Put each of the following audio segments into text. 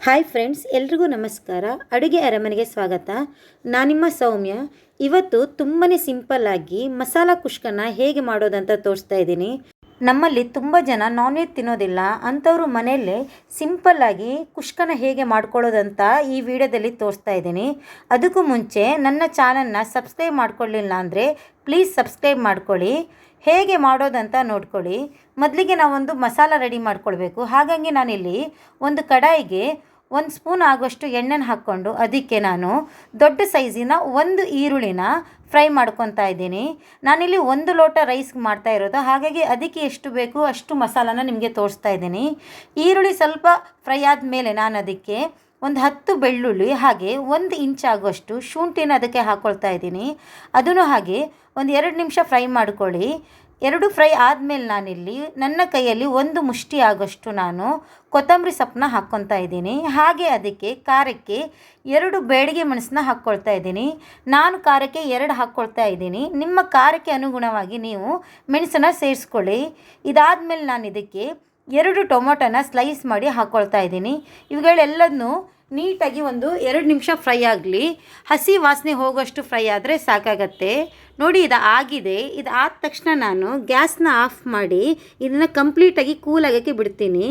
Hi friends, ಎಲ್ರಿಗೂ ನಮಸ್ಕಾರ. ಅಡುಗೆ ಅರಮನೆಗೆ ಸ್ವಾಗತ. ನಾನಿಮ್ಮ ಸೌಮ್ಯ. ಇವತ್ತು ತುಂಬಾ ಸಿಂಪಲ್ಲಾಗಿ ಮಸಾಲ ಕುಷ್ಕನ ಹೇಗೆ ಮಾಡೋದಂತ ತೋರಿಸ್ತಾ ಇದ್ದೀನಿ. ನಮ್ಮಲ್ಲಿ ತುಂಬ ಜನ ನಾನ್ ವೆಜ್ ತಿನ್ನೋದಿಲ್ಲ. ಅಂಥವರು ಮನೆಯಲ್ಲೇ ಸಿಂಪಲ್ಲಾಗಿ ಕುಷ್ಕನ ಹೇಗೆ ಮಾಡ್ಕೊಳ್ಳೋದಂತ ಈ ವಿಡಿಯೋದಲ್ಲಿ ತೋರಿಸ್ತಾ ಇದ್ದೀನಿ. ಅದಕ್ಕೂ ಮುಂಚೆ ನನ್ನ ಚಾನಲ್ನ ಸಬ್ಸ್ಕ್ರೈಬ್ ಮಾಡ್ಕೊಳ್ಳಿಲ್ಲ ಅಂದರೆ ಪ್ಲೀಸ್ ಸಬ್ಸ್ಕ್ರೈಬ್ ಮಾಡ್ಕೊಳ್ಳಿ. ಹೇಗೆ ಮಾಡೋದಂತ ನೋಡ್ಕೊಳ್ಳಿ. ಮೊದಲಿಗೆ ನಾವೊಂದು ಮಸಾಲ ರೆಡಿ ಮಾಡ್ಕೊಳ್ಬೇಕು. ಹಾಗಾಗಿ ನಾನಿಲ್ಲಿ ಒಂದು ಕಡಾಯಿಗೆ 1 ಸ್ಪೂನ್ ಆಗೋಷ್ಟು ಎಣ್ಣೆನ ಹಾಕ್ಕೊಂಡು ಅದಕ್ಕೆ ನಾನು ದೊಡ್ಡ ಸೈಜಿನ ಒಂದು ಈರುಳ್ಳಿನ ಫ್ರೈ ಮಾಡ್ಕೊತಾ ಇದ್ದೀನಿ. ನಾನಿಲ್ಲಿ 1 ಲೋಟ ರೈಸ್ಗೆ ಮಾಡ್ತಾ ಇರೋದು, ಹಾಗಾಗಿ ಅದಕ್ಕೆ ಎಷ್ಟು ಬೇಕು ಅಷ್ಟು ಮಸಾಲಾನ ನಿಮಗೆ ತೋರಿಸ್ತಾ ಇದ್ದೀನಿ. ಈರುಳ್ಳಿ ಸ್ವಲ್ಪ ಫ್ರೈ ಆದಮೇಲೆ ನಾನು ಅದಕ್ಕೆ ಒಂದು 10 ಬೆಳ್ಳುಳ್ಳಿ ಹಾಗೆ 1 ಇಂಚ್ ಆಗುವಷ್ಟು ಶುಂಠಿನ ಅದಕ್ಕೆ ಹಾಕ್ಕೊಳ್ತಾ ಇದ್ದೀನಿ. ಅದನ್ನು ಹಾಗೆ ಒಂದು 2 ನಿಮಿಷ ಫ್ರೈ ಮಾಡ್ಕೊಳ್ಳಿ. 2 ಫ್ರೈ ಆದಮೇಲೆ ನಾನಿಲ್ಲಿ ನನ್ನ ಕೈಯಲ್ಲಿ 1 ಮುಷ್ಟಿ ಆಗೋಷ್ಟು ನಾನು ಕೊತ್ತಂಬರಿ ಸೊಪ್ಪನ್ನ ಹಾಕ್ಕೊತಾ ಇದ್ದೀನಿ. ಹಾಗೆ ಅದಕ್ಕೆ ಖಾರಕ್ಕೆ 2 ಬೇಡಿಗೆ ಮೆಣಸನ್ನ ಹಾಕ್ಕೊಳ್ತಾ ಇದ್ದೀನಿ. ನಾನು ಖಾರಕ್ಕೆ 2 ಹಾಕ್ಕೊಳ್ತಾ ಇದ್ದೀನಿ. ನಿಮ್ಮ ಖಾರಕ್ಕೆ ಅನುಗುಣವಾಗಿ ನೀವು ಮೆಣಸನ್ನು ಸೇರಿಸ್ಕೊಳ್ಳಿ. ಇದಾದಮೇಲೆ ನಾನು ಇದಕ್ಕೆ 2 ಟೊಮೊಟೊನ ಸ್ಲೈಸ್ ಮಾಡಿ ಹಾಕ್ಕೊಳ್ತಾ ಇದ್ದೀನಿ. ಇವುಗಳೆಲ್ಲದನ್ನೂ ನೀಟಾಗಿ ಒಂದು 2 ನಿಮಿಷ ಫ್ರೈ ಆಗಲಿ. ಹಸಿ ವಾಸನೆ ಹೋಗೋಷ್ಟು ಫ್ರೈ ಆದರೆ ಸಾಕಾಗತ್ತೆ. ನೋಡಿ, ಇದು ಆಗಿದೆ. ಇದು ಆದ ತಕ್ಷಣ ನಾನು ಗ್ಯಾಸ್ನ ಆಫ್ ಮಾಡಿ ಇದನ್ನು ಕಂಪ್ಲೀಟಾಗಿ ಕೂಲಾಗೋಕ್ಕೆ ಬಿಡ್ತೀನಿ.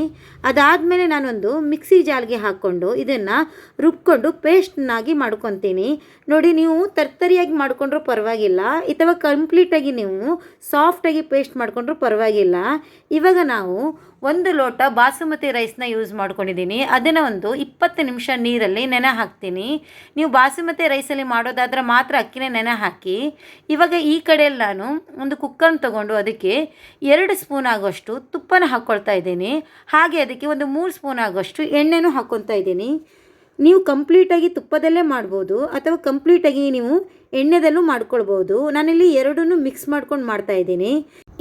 ಅದಾದಮೇಲೆ ನಾನೊಂದು ಮಿಕ್ಸಿ ಜಾರ್ಗೆ ಹಾಕ್ಕೊಂಡು ಇದನ್ನು ರುಬ್ಕೊಂಡು ಪೇಸ್ಟ್ನಾಗಿ ಮಾಡ್ಕೊತೀನಿ. ನೋಡಿ, ನೀವು ತರ್ತರಿಯಾಗಿ ಮಾಡಿಕೊಂಡ್ರೂ ಪರವಾಗಿಲ್ಲ, ಅಥವಾ ಕಂಪ್ಲೀಟಾಗಿ ನೀವು ಸಾಫ್ಟಾಗಿ ಪೇಸ್ಟ್ ಮಾಡಿಕೊಂಡ್ರೂ ಪರವಾಗಿಲ್ಲ. ಇವಾಗ ನಾವು 1 ಲೋಟ ಬಾಸುಮತಿ ರೈಸ್ನ ಯೂಸ್ ಮಾಡ್ಕೊಂಡಿದ್ದೀನಿ. ಅದನ್ನು ಒಂದು 20 ನಿಮಿಷ ನೀರಲ್ಲಿ ನೆನೆ ಹಾಕ್ತೀನಿ. ನೀವು ಬಾಸುಮತಿ ರೈಸಲ್ಲಿ ಮಾಡೋದಾದ್ರೆ ಮಾತ್ರ ಅಕ್ಕಿನ ನೆನೆ ಹಾಕಿ. ಇವಾಗ ಈ ಕಡೆಯಲ್ಲಿ ನಾನು ಒಂದು ಕುಕ್ಕರ್ನ ತೊಗೊಂಡು ಅದಕ್ಕೆ 2 ಸ್ಪೂನ್ ಆಗೋಷ್ಟು ತುಪ್ಪನ ಹಾಕ್ಕೊಳ್ತಾ ಇದ್ದೀನಿ. ಹಾಗೆ ಅದಕ್ಕೆ ಒಂದು 3 ಸ್ಪೂನ್ ಆಗೋಷ್ಟು ಎಣ್ಣೆನೂ ಹಾಕ್ಕೊತಾ ಇದ್ದೀನಿ. ನೀವು ಕಂಪ್ಲೀಟಾಗಿ ತುಪ್ಪದಲ್ಲೇ ಮಾಡ್ಬೋದು ಅಥವಾ ಕಂಪ್ಲೀಟಾಗಿ ನೀವು ಎಣ್ಣೆದಲ್ಲೂ ಮಾಡ್ಕೊಳ್ಬೋದು. ನಾನಿಲ್ಲಿ ಎರಡನ್ನೂ ಮಿಕ್ಸ್ ಮಾಡ್ಕೊಂಡು ಮಾಡ್ತಾಯಿದ್ದೀನಿ.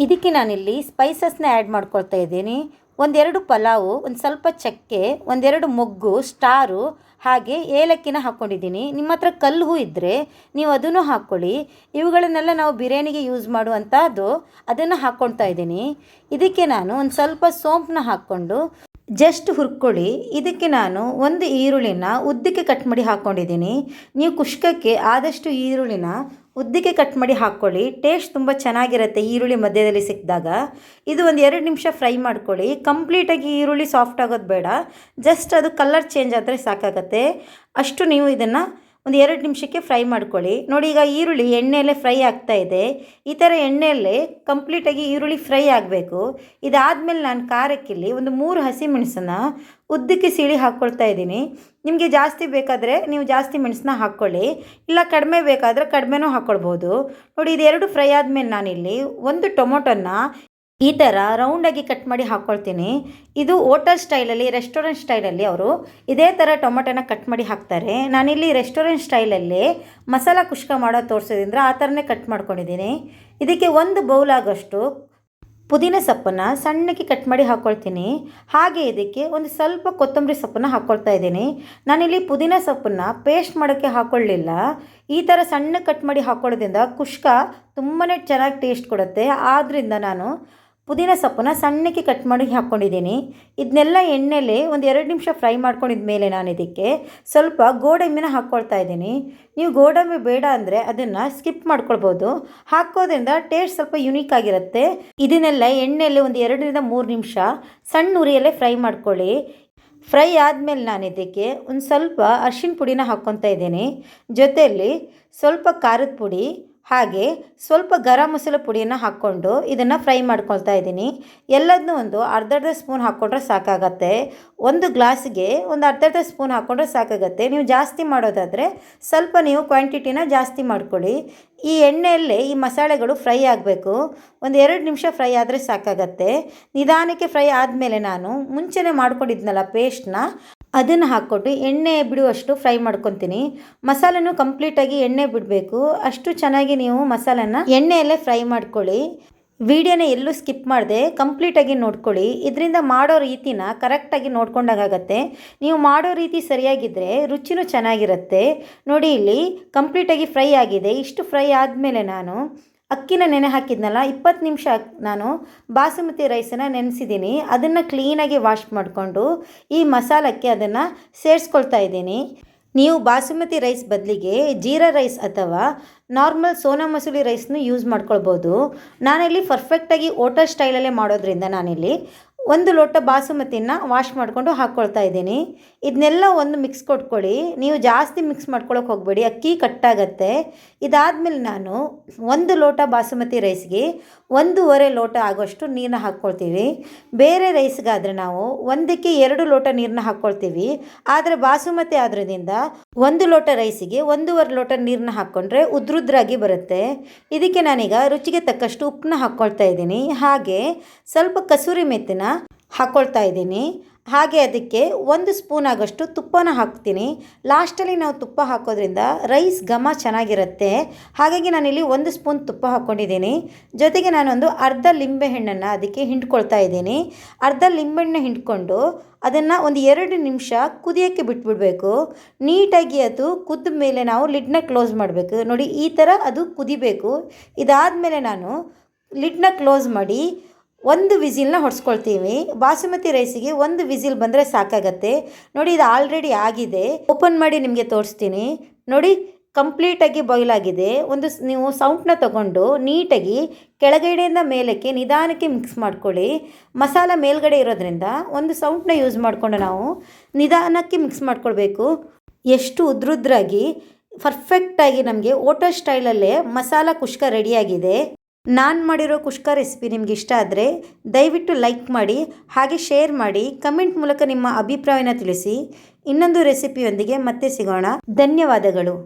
ಇದಕ್ಕೆ ನಾನಿಲ್ಲಿ ಸ್ಪೈಸಸ್ನ ಆ್ಯಡ್ ಮಾಡ್ಕೊಳ್ತಾ ಇದ್ದೀನಿ. 1-2 ಪಲಾವು, ಒಂದು ಸ್ವಲ್ಪ ಚಕ್ಕೆ, 1-2 ಮೊಗ್ಗು, ಸ್ಟಾರು ಹಾಗೆ ಏಲಕ್ಕಿನ ಹಾಕ್ಕೊಂಡಿದ್ದೀನಿ. ನಿಮ್ಮ ಹತ್ರ ಕಲ್ಲು ಹೂ ಇದ್ದರೆ ನೀವು ಅದನ್ನು ಹಾಕ್ಕೊಳ್ಳಿ. ಇವುಗಳನ್ನೆಲ್ಲ ನಾವು ಬಿರಿಯಾನಿಗೆ ಯೂಸ್ ಮಾಡುವಂಥದ್ದು, ಅದನ್ನು ಹಾಕ್ಕೊಳ್ತಾ ಇದ್ದೀನಿ. ಇದಕ್ಕೆ ನಾನು ಒಂದು ಸ್ವಲ್ಪ ಸೋಂಪನ್ನ ಹಾಕ್ಕೊಂಡು ಜಸ್ಟ್ ಹುರ್ಕೊಳ್ಳಿ. ಇದಕ್ಕೆ ನಾನು 1 ಈರುಳ್ಳಿನ ಉದ್ದಕ್ಕೆ ಕಟ್ ಮಾಡಿ ಹಾಕ್ಕೊಂಡಿದ್ದೀನಿ. ನೀವು ಕುಷ್ಕಕ್ಕೆ ಆದಷ್ಟು ಈರುಳ್ಳಿನ ಉದ್ದಕ್ಕೆ ಕಟ್ ಮಾಡಿ ಹಾಕ್ಕೊಳ್ಳಿ. ಟೇಸ್ಟ್ ತುಂಬ ಚೆನ್ನಾಗಿರುತ್ತೆ ಈರುಳ್ಳಿ ಮಧ್ಯದಲ್ಲಿ ಸಿಕ್ಕಿದಾಗ. ಇದು ಒಂದು 2 ನಿಮಿಷ ಫ್ರೈ ಮಾಡ್ಕೊಳ್ಳಿ. ಕಂಪ್ಲೀಟಾಗಿ ಈರುಳ್ಳಿ ಸಾಫ್ಟ್ ಆಗೋದು ಬೇಡ, ಜಸ್ಟ್ ಅದು ಕಲರ್ ಚೇಂಜ್ ಆದರೆ ಸಾಕಾಗತ್ತೆ. ಅಷ್ಟು ನೀವು ಇದನ್ನು ಒಂದು 2 ನಿಮಿಷಕ್ಕೆ ಫ್ರೈ ಮಾಡ್ಕೊಳ್ಳಿ. ನೋಡಿ, ಈಗ ಈರುಳ್ಳಿ ಎಣ್ಣೆಯಲ್ಲೇ ಫ್ರೈ ಆಗ್ತಾ ಇದೆ. ಈ ಥರ ಎಣ್ಣೆಯಲ್ಲೇ ಕಂಪ್ಲೀಟಾಗಿ ಈರುಳ್ಳಿ ಫ್ರೈ ಆಗಬೇಕು. ಇದಾದಮೇಲೆ ನಾನು ಖಾರಕ್ಕಿಲ್ಲಿ ಒಂದು 3 ಹಸಿಮೆಣಸನ್ನ ಉದ್ದಕ್ಕೆ ಸೀಳಿ ಹಾಕ್ಕೊಳ್ತಾ ಇದ್ದೀನಿ. ನಿಮಗೆ ಜಾಸ್ತಿ ಬೇಕಾದರೆ ನೀವು ಜಾಸ್ತಿ ಮೆಣಸನ್ನ ಹಾಕ್ಕೊಳ್ಳಿ, ಇಲ್ಲ ಕಡಿಮೆ ಬೇಕಾದರೆ ಕಡಿಮೆನೂ ಹಾಕ್ಕೊಳ್ಬೋದು. ನೋಡಿ, ಇದು 2 ಫ್ರೈ ಆದಮೇಲೆ ನಾನಿಲ್ಲಿ 1 ಟೊಮೊಟೊನ ಈ ಥರ ರೌಂಡಾಗಿ ಕಟ್ ಮಾಡಿ ಹಾಕ್ಕೊಳ್ತೀನಿ. ಇದು ಹೋಟೆಲ್ ಸ್ಟೈಲಲ್ಲಿ, ರೆಸ್ಟೋರೆಂಟ್ ಸ್ಟೈಲಲ್ಲಿ ಅವರು ಇದೇ ಥರ ಟೊಮೊಟೊನ ಕಟ್ ಮಾಡಿ ಹಾಕ್ತಾರೆ. ನಾನಿಲ್ಲಿ ರೆಸ್ಟೋರೆಂಟ್ ಸ್ಟೈಲಲ್ಲಿ ಮಸಾಲ ಕುಷ್ಕ ಮಾಡೋದು ತೋರಿಸೋದ್ರಿಂದ ಆ ಥರನೇ ಕಟ್ ಮಾಡ್ಕೊಂಡಿದ್ದೀನಿ. ಇದಕ್ಕೆ 1 ಬೌಲ್ ಆಗೋಷ್ಟು ಪುದೀನ ಸೊಪ್ಪನ್ನು ಸಣ್ಣಕ್ಕೆ ಕಟ್ ಮಾಡಿ ಹಾಕ್ಕೊಳ್ತೀನಿ. ಹಾಗೆ ಇದಕ್ಕೆ ಒಂದು ಸ್ವಲ್ಪ ಕೊತ್ತಂಬರಿ ಸೊಪ್ಪನ್ನು ಹಾಕ್ಕೊಳ್ತಾ ಇದ್ದೀನಿ. ನಾನಿಲ್ಲಿ ಪುದೀನ ಸೊಪ್ಪನ್ನು ಪೇಸ್ಟ್ ಮಾಡೋಕ್ಕೆ ಹಾಕ್ಕೊಳ್ಳಿಲ್ಲ. ಈ ಥರ ಸಣ್ಣ ಕಟ್ ಮಾಡಿ ಹಾಕ್ಕೊಳ್ಳೋದ್ರಿಂದ ಕುಷ್ಕ ತುಂಬಾ ಚೆನ್ನಾಗಿ ಟೇಸ್ಟ್ ಕೊಡುತ್ತೆ. ಆದ್ದರಿಂದ ನಾನು ಪುದೀನ ಸೊಪ್ಪನ್ನು ಸಣ್ಣಕ್ಕೆ ಕಟ್ ಮಾಡಿ ಹಾಕ್ಕೊಂಡಿದ್ದೀನಿ. ಇದನ್ನೆಲ್ಲ ಎಣ್ಣೆಲೆ ಒಂದು 2 ನಿಮಿಷ ಫ್ರೈ ಮಾಡ್ಕೊಂಡಿದ ಮೇಲೆ ನಾನು ಇದಕ್ಕೆ ಸ್ವಲ್ಪ ಗೋಡಂಬಿನ ಹಾಕ್ಕೊಳ್ತಾ ಇದ್ದೀನಿ. ನೀವು ಗೋಡಂಬಿ ಬೇಡ ಅಂದರೆ ಅದನ್ನು ಸ್ಕಿಪ್ ಮಾಡ್ಕೊಳ್ಬೋದು. ಹಾಕೋದ್ರಿಂದ ಟೇಸ್ಟ್ ಸ್ವಲ್ಪ ಯುನೀಕ್ ಆಗಿರುತ್ತೆ. ಇದನ್ನೆಲ್ಲ ಎಣ್ಣೆಯಲ್ಲಿ ಒಂದು 2-3 ನಿಮಿಷ ಸಣ್ಣ ಉರಿಯಲ್ಲೇ ಫ್ರೈ ಮಾಡ್ಕೊಳ್ಳಿ. ಫ್ರೈ ಆದಮೇಲೆ ನಾನು ಇದಕ್ಕೆ ಒಂದು ಸ್ವಲ್ಪ ಅರಿಶಿನ ಪುಡಿನ ಹಾಕ್ಕೊತಾ ಇದ್ದೀನಿ. ಜೊತೆಯಲ್ಲಿ ಸ್ವಲ್ಪ ಖಾರದ ಪುಡಿ ಹಾಗೆ ಸ್ವಲ್ಪ ಗರಂ ಮಸಾಲೆ ಪುಡಿಯನ್ನು ಹಾಕ್ಕೊಂಡು ಇದನ್ನು ಫ್ರೈ ಮಾಡ್ಕೊಳ್ತಾ ಇದ್ದೀನಿ. ಎಲ್ಲದನ್ನೂ ಒಂದು ಅರ್ಧ ಸ್ಪೂನ್ ಹಾಕ್ಕೊಂಡ್ರೆ ಸಾಕಾಗತ್ತೆ. 1 ಗ್ಲಾಸ್ಗೆ ಒಂದು ಅರ್ಧ ಸ್ಪೂನ್ ಹಾಕ್ಕೊಂಡ್ರೆ ಸಾಕಾಗತ್ತೆ. ನೀವು ಜಾಸ್ತಿ ಮಾಡೋದಾದರೆ ಸ್ವಲ್ಪ ನೀವು ಕ್ವಾಂಟಿಟಿನ ಜಾಸ್ತಿ ಮಾಡ್ಕೊಳ್ಳಿ. ಈ ಎಣ್ಣೆಯಲ್ಲೇ ಈ ಮಸಾಲೆಗಳು ಫ್ರೈ ಆಗಬೇಕು. ಒಂದು 2 ನಿಮಿಷ ಫ್ರೈ ಆದರೆ ಸಾಕಾಗತ್ತೆ. ನಿಧಾನಕ್ಕೆ ಫ್ರೈ ಆದಮೇಲೆ ನಾನು ಮುಂಚೆನೇ ಮಾಡ್ಕೊಂಡಿದ್ನಲ್ಲ ಪೇಸ್ಟ್ನ, ಅದನ್ನು ಹಾಕ್ಕೊಟ್ಟು ಎಣ್ಣೆ ಬಿಡುವಷ್ಟು ಫ್ರೈ ಮಾಡ್ಕೊತೀನಿ. ಮಸಾಲೆನೂ ಕಂಪ್ಲೀಟಾಗಿ ಎಣ್ಣೆ ಬಿಡಬೇಕು. ಅಷ್ಟು ಚೆನ್ನಾಗಿ ನೀವು ಮಸಾಲೆನ ಎಣ್ಣೆಯಲ್ಲೇ ಫ್ರೈ ಮಾಡ್ಕೊಳ್ಳಿ. ವಿಡಿಯೋನ ಎಲ್ಲೂ ಸ್ಕಿಪ್ ಮಾಡದೆ ಕಂಪ್ಲೀಟಾಗಿ ನೋಡ್ಕೊಳ್ಳಿ. ಇದರಿಂದ ಮಾಡೋ ರೀತಿನ ಕರೆಕ್ಟಾಗಿ ನೋಡ್ಕೊಂಡಾಗತ್ತೆ. ನೀವು ಮಾಡೋ ರೀತಿ ಸರಿಯಾಗಿದ್ದರೆ ರುಚಿನೂ ಚೆನ್ನಾಗಿರುತ್ತೆ. ನೋಡಿ, ಇಲ್ಲಿ ಕಂಪ್ಲೀಟಾಗಿ ಫ್ರೈ ಆಗಿದೆ. ಇಷ್ಟು ಫ್ರೈ ಆದಮೇಲೆ ನಾನು ಅಕ್ಕಿನ ನೆನೆ ಹಾಕಿದ್ನಲ್ಲ 20 ನಿಮಿಷ ನಾನು ಬಾಸುಮತಿ ರೈಸನ್ನು ನೆನೆಸಿದ್ದೀನಿ. ಅದನ್ನು ಕ್ಲೀನಾಗಿ ವಾಶ್ ಮಾಡಿಕೊಂಡು ಈ ಮಸಾಲಕ್ಕೆ ಅದನ್ನು ಸೇರಿಸ್ಕೊಳ್ತಾ ಇದ್ದೀನಿ. ನೀವು ಬಾಸುಮತಿ ರೈಸ್ ಬದಲಿಗೆ ಜೀರಾ ರೈಸ್ ಅಥವಾ ನಾರ್ಮಲ್ ಸೋನಾ ಮಸೂರಿ ರೈಸ್ನು ಯೂಸ್ ಮಾಡ್ಕೊಳ್ಬೋದು. ನಾನಿಲ್ಲಿ ಪರ್ಫೆಕ್ಟಾಗಿ ಹೋಟೆಲ್ ಸ್ಟೈಲಲ್ಲೇ ಮಾಡೋದ್ರಿಂದ ನಾನಿಲ್ಲಿ 1 ಲೋಟ ಬಾಸುಮತಿನ ವಾಶ್ ಮಾಡಿಕೊಂಡು ಹಾಕ್ಕೊಳ್ತಾ ಇದ್ದೀನಿ. ಇದನ್ನೆಲ್ಲ ಒಂದು ಮಿಕ್ಸ್ ಕೊಟ್ಕೊಳ್ಳಿ. ನೀವು ಜಾಸ್ತಿ ಮಿಕ್ಸ್ ಮಾಡ್ಕೊಳಕ್ಕೆ ಹೋಗಬೇಡಿ, ಅಕ್ಕಿ ಕಟ್ಟಾಗತ್ತೆ. ಇದಾದಮೇಲೆ ನಾನು 1 ಲೋಟ ಬಾಸುಮತಿ ರೈಸ್ಗೆ 1.5 ಲೋಟ ಆಗೋಷ್ಟು ನೀರನ್ನ ಹಾಕ್ಕೊಳ್ತೀವಿ. ಬೇರೆ ರೈಸ್ಗಾದರೆ ನಾವು 1ಕ್ಕೆ 2 ಲೋಟ ನೀರನ್ನ ಹಾಕ್ಕೊಳ್ತೀವಿ. ಆದರೆ ಬಾಸುಮತಿ ಆದ್ರಿಂದ 1 ಲೋಟ ರೈಸಿಗೆ 1.5 ಲೋಟ ನೀರನ್ನ ಹಾಕ್ಕೊಂಡ್ರೆ ಉದ್ರುದ್ರಾಗಿ ಬರುತ್ತೆ. ಇದಕ್ಕೆ ನಾನೀಗ ರುಚಿಗೆ ತಕ್ಕಷ್ಟು ಉಪ್ಪನ್ನ ಹಾಕ್ಕೊಳ್ತಾ ಇದ್ದೀನಿ. ಹಾಗೆ ಸ್ವಲ್ಪ ಕಸೂರಿ ಮೆಥಿನ ಹಾಕ್ಕೊಳ್ತಾ ಇದ್ದೀನಿ. ಹಾಗೆ ಅದಕ್ಕೆ 1 ಸ್ಪೂನ್ ಆಗೋಷ್ಟು ತುಪ್ಪನ ಹಾಕ್ತೀನಿ. ಲಾಸ್ಟಲ್ಲಿ ನಾವು ತುಪ್ಪ ಹಾಕೋದ್ರಿಂದ ರೈಸ್ ಘಮ ಚೆನ್ನಾಗಿರುತ್ತೆ. ಹಾಗಾಗಿ ನಾನಿಲ್ಲಿ 1 ಸ್ಪೂನ್ ತುಪ್ಪ ಹಾಕ್ಕೊಂಡಿದ್ದೀನಿ. ಜೊತೆಗೆ ನಾನೊಂದು ಅರ್ಧ ಲಿಂಬೆಹಣ್ಣನ್ನು ಅದಕ್ಕೆ ಹಿಂಡ್ಕೊಳ್ತಾ ಇದ್ದೀನಿ. ಅರ್ಧ ಲಿಂಬೆಹಣ್ಣು ಹಿಂಡ್ಕೊಂಡು ಅದನ್ನು ಒಂದು 2 ನಿಮಿಷ ಕುದಿಯೋಕ್ಕೆ ಬಿಟ್ಬಿಡಬೇಕು. ನೀಟಾಗಿ ಅದು ಕುದ್ದ ಮೇಲೆ ನಾವು ಲಿಡ್ನ ಕ್ಲೋಸ್ ಮಾಡಬೇಕು. ನೋಡಿ, ಈ ಥರ ಅದು ಕುದಿಬೇಕು. ಇದಾದಮೇಲೆ ನಾನು ಲಿಡ್ನ ಕ್ಲೋಸ್ ಮಾಡಿ 1 ವಿಸಿಲ್ನ ಹೊಡ್ಸ್ಕೊಳ್ತೀವಿ. ಬಾಸುಮತಿ ರೈಸಿಗೆ 1 ವಿಸಿಲ್ ಬಂದರೆ ಸಾಕಾಗತ್ತೆ. ನೋಡಿ, ಇದು ಆಲ್ರೆಡಿ ಆಗಿದೆ. ಓಪನ್ ಮಾಡಿ ನಿಮಗೆ ತೋರಿಸ್ತೀನಿ. ನೋಡಿ, ಕಂಪ್ಲೀಟಾಗಿ ಬಾಯ್ಲ್ ಆಗಿದೆ. ನೀವು ಸೌಂಟನ್ನ ತಗೊಂಡು ನೀಟಾಗಿ ಕೆಳಗಡೆಯಿಂದ ಮೇಲಕ್ಕೆ ನಿಧಾನಕ್ಕೆ ಮಿಕ್ಸ್ ಮಾಡ್ಕೊಳ್ಳಿ. ಮಸಾಲ ಮೇಲ್ಗಡೆ ಇರೋದ್ರಿಂದ ಒಂದು ಸೌಂಟನ್ನ ಯೂಸ್ ಮಾಡಿಕೊಂಡು ನಾವು ನಿಧಾನಕ್ಕೆ ಮಿಕ್ಸ್ ಮಾಡ್ಕೊಳ್ಬೇಕು. ಎಷ್ಟು ಉದ್ರುದ್ರಾಗಿ ಪರ್ಫೆಕ್ಟಾಗಿ ನಮಗೆ ಹೋಟೆಲ್ ಸ್ಟೈಲಲ್ಲೇ ಮಸಾಲ ಕುಷ್ಕ ರೆಡಿಯಾಗಿದೆ. ನಾನು ಮಾಡಿರೋ ಕುಷ್ಕ ರೆಸಿಪಿ ನಿಮ್ಗೆ ಇಷ್ಟ ಆದರೆ ದಯವಿಟ್ಟು ಲೈಕ್ ಮಾಡಿ, ಹಾಗೆ ಶೇರ್ ಮಾಡಿ, ಕಮೆಂಟ್ ಮೂಲಕ ನಿಮ್ಮ ಅಭಿಪ್ರಾಯನ ತಿಳಿಸಿ. ಇನ್ನೊಂದು ರೆಸಿಪಿಯೊಂದಿಗೆ ಮತ್ತೆ ಸಿಗೋಣ. ಧನ್ಯವಾದಗಳು.